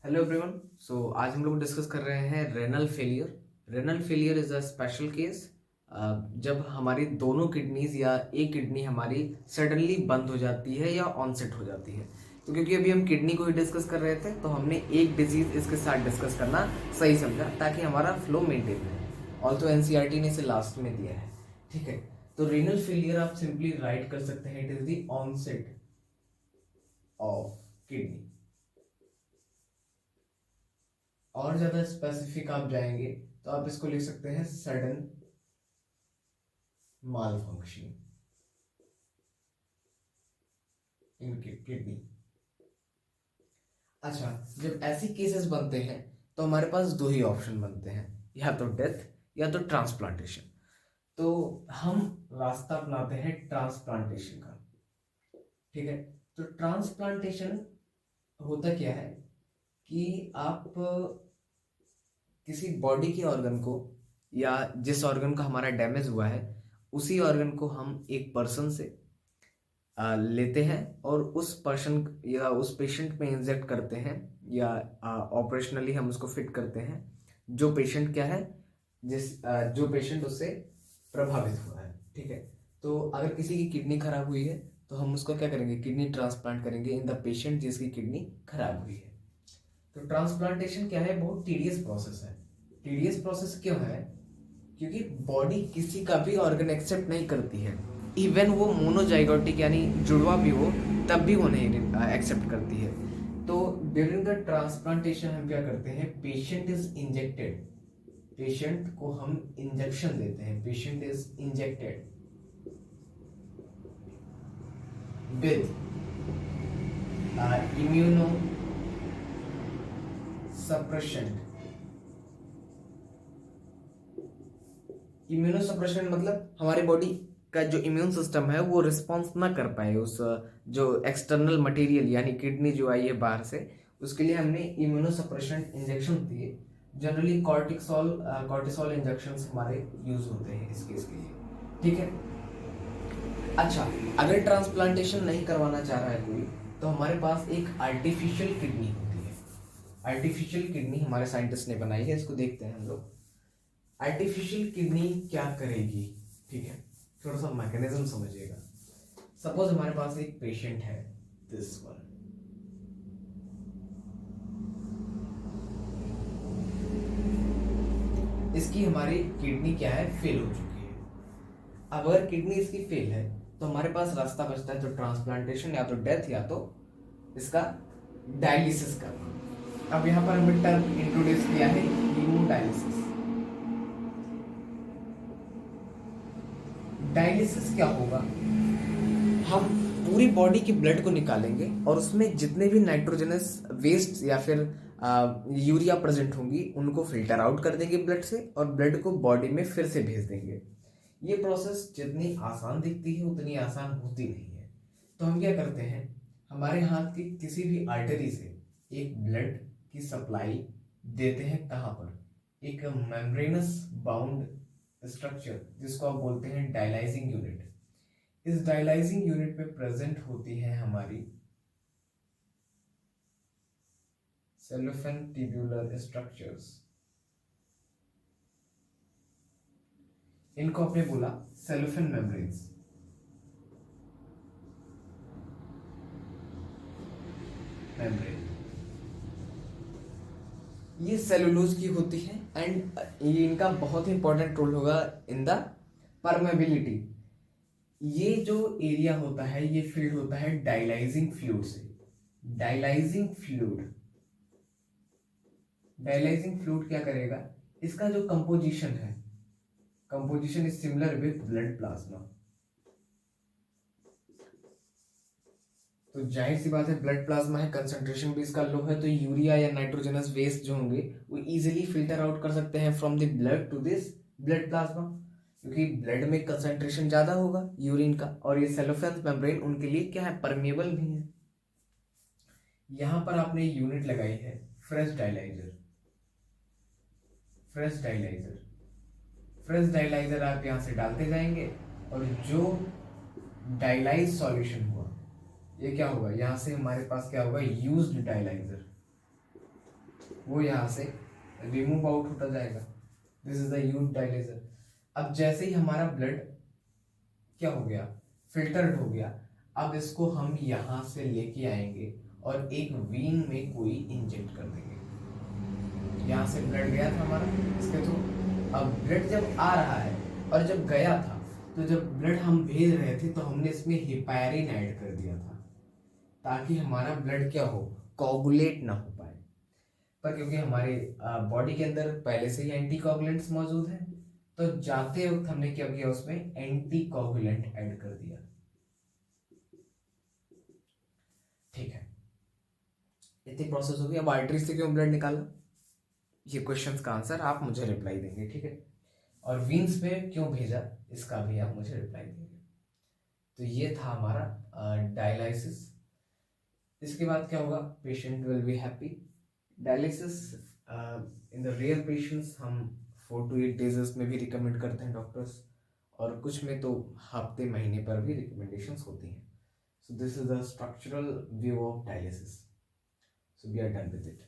Hello everyone. आज हम लोग डिस्कस कर रहे हैं renal failure. Renal failure is a special case जब हमारी दोनों किडनीज या एक किडनी हमारी सडनली बंद हो जाती है या ऑनसेट हो जाती है। तो क्योंकि अभी हम किडनी को ही डिस्कस कर रहे थे तो हमने एक डिजीज इसके साथ डिस्कस करना सही समझा ताकि हमारा फ्लो मेंटेन रहे। ऑल्सो एनसीईआरटी ने इसे लास्ट में दिया है। ठीक है, तो रेनल फेलियर आप सिंपली राइट कर सकते हैं, it is the onset of kidney. और ज्यादा स्पेसिफिक आप जाएंगे तो आप इसको लिख सकते हैं sudden mall function in kidney. अच्छा, जब ऐसी केसेस बनते हैं तो हमारे पास दो ही ऑप्शन बनते हैं, या तो डेथ या तो ट्रांसप्लांटेशन। तो हम रास्ता अपनाते हैं ट्रांसप्लांटेशन का। ठीक है, तो ट्रांसप्लांटेशन होता क्या है कि आप किसी बॉडी के ऑर्गन को या जिस ऑर्गन का हमारा डैमेज हुआ है उसी ऑर्गन को हम एक पर्सन से लेते हैं और उस पर्सन या उस पेशेंट में इंजेक्ट करते हैं या ऑपरेशनली हम उसको फिट करते हैं। जो पेशेंट क्या है, जो पेशेंट उससे प्रभावित हुआ है। ठीक है, तो अगर किसी की किडनी खराब हुई है तो हम उसको क्या करेंगे, किडनी ट्रांसप्लांट करेंगे इन द पेशेंट जिसकी किडनी खराब हुई है। तो ट्रांसप्लांटेशन क्या है, बहुत टीडियस प्रोसेस है। टीडियस प्रोसेस क्यों है, क्योंकि बॉडी किसी का भी ऑर्गन एक्सेप्ट नहीं करती है। इवन वो मोनोजाइगोटिक यानी जुड़वा भी हो तब भी वो नहीं एक्सेप्ट करती है। तो ड्यूरिंग द ट्रांसप्लांटेशन हम क्या करते हैं, पेशेंट इज इंजेक्टेड, पेशेंट को हम इंजेक्शन देते हैं, patient is injected with immuno suppression. Immunosuppression मतलब हमारी बॉडी का जो इम्यून सिस्टम है वो रिस्पॉन्स ना कर पाए उस जो एक्सटर्नल मटेरियल यानी किडनी जो आई है बाहर से, उसके लिए हमने इम्यूनोसप्रेशन इंजेक्शन दिए। जनरली कॉर्टिसोल इंजेक्शन हमारे यूज होते हैं इस केस के लिए। ठीक है, अच्छा, अगर ट्रांसप्लांटेशन नहीं करवाना चाह रहा है कोई तो हमारे पास एक आर्टिफिशियल किडनी होती है। आर्टिफिशियल किडनी हमारे साइंटिस्ट ने बनाई है, इसको देखते हैं हम लोग। आर्टिफिशियल किडनी क्या करेगी, ठीक है, थोड़ा सा मैकेनिज्म समझिएगा। सपोज हमारे पास एक पेशेंट है, दिस वन, इसकी हमारी किडनी क्या है, फेल हो चुकी है। अब अगर किडनी इसकी फेल है तो हमारे पास रास्ता बचता है तो ट्रांसप्लांटेशन या तो डेथ या तो इसका डायलिसिस करना। अब यहां पर हमने टर्म इंट्रोड्यूस किया है हीमोडायलिसिस। डायलिसिस क्या होगा, हम पूरी बॉडी की ब्लड को निकालेंगे और उसमें जितने भी नाइट्रोजनस वेस्ट या फिर यूरिया प्रेजेंट होंगी उनको फिल्टर आउट कर देंगे ब्लड से और ब्लड को बॉडी में फिर से भेज देंगे। ये प्रोसेस जितनी आसान दिखती है उतनी आसान होती नहीं है। तो हम क्या करते हैं, हमारे हाथ की किसी भी आर्टरी से एक ब्लड की सप्लाई देते हैं, कहाँ पर, एक मेम्ब्रेनस बाउंड स्ट्रक्चर जिसको आप बोलते हैं डायलाइजिंग यूनिट। इस डायलाइजिंग यूनिट में प्रेजेंट होती है हमारी सेलोफेन ट्यूबुलर स्ट्रक्चर्स। इनको आपने बोला सेलोफेन मेम्ब्रेन्स। मेम्ब्रेन ये सेलुलोज की होती है एंड ये इनका बहुत ही इंपॉर्टेंट रोल होगा इन द परमेबिलिटी। ये जो एरिया होता है ये फिल्ड होता है डायलाइजिंग फ्लूइड से। डायलाइजिंग फ्लूइड, डायलाइजिंग फ्लूइड क्या करेगा, इसका जो कंपोजिशन है, composition is similar with blood plasma. तो जाहिर सी बात है ब्लड प्लाज्मा है, कंसंट्रेशन भी इसका लो है, तो यूरिया या नाइट्रोजनस वेस्ट जो होंगे वो इजीली फिल्टर आउट कर सकते हैं from the blood to this blood plasma, क्योंकि ब्लड में कंसंट्रेशन ज्यादा होगा यूरिन का। और ये सेलोफेन मेम्ब्रेन उनके लिए क्या है, परमिएबल भी है। यहां पर आपने यूनिट लगाई है fresh dialyser. Fresh dialyser, fresh dialyser आप यहां से डालते जाएंगे और जो डायलाइज सॉल्यूशन हुआ ये क्या होगा, यहां से हमारे पास क्या होगा, यूज्ड डायलाइजर। वो यहाँ से रिमूव आउट होता जाएगा। This is the youth dialysis. अब जैसे ही हमारा ब्लड क्या हो गया, फिल्टर्ड हो गया, अब इसको हम यहाँ से लेके आएंगे और एक वीन में कोई इंजेक्ट कर देंगे। यहाँ से ब्लड गया था हमारा इसके थ्रू, अब ब्लड जब आ रहा है और जब गया था, तो जब ब्लड हम भेज रहे थे तो हमने इसमें हेपारिन ऐड कर दिया था ताकि हमारा ब्लड क्या हो, कोगुलेट ना हो पाए। पर क्योंकि हमारे बॉडी के अंदर पहले से ही एंटी कोगुलेंट्स मौजूद हैं, तो जाते वक्त हमने क्या किया, उसमें एंटी कोगुलेंट ऐड कर दिया। ठीक है, इतनी प्रोसेस होगी। अब आर्टरी से क्यों ब्लड निकाला, ये क्वेश्चंस का आंसर आप मुझे रिप्लाई देंगे, ठीक है। और वीन्स पे क्यों भेजा, इसका भी आप मुझे रिप्लाई देंगे। तो ये था हमारा डायलिसिस। इसके बाद क्या होगा, patient will be happy. Dialysis in the real patients हम 4 to 8 डेज में भी रिकमेंड करते हैं डॉक्टर्स, और कुछ में तो हफ्ते महीने पर भी रिकमेंडेशंस होती हैं। So this is the structural view of dialysis. So we are done with it.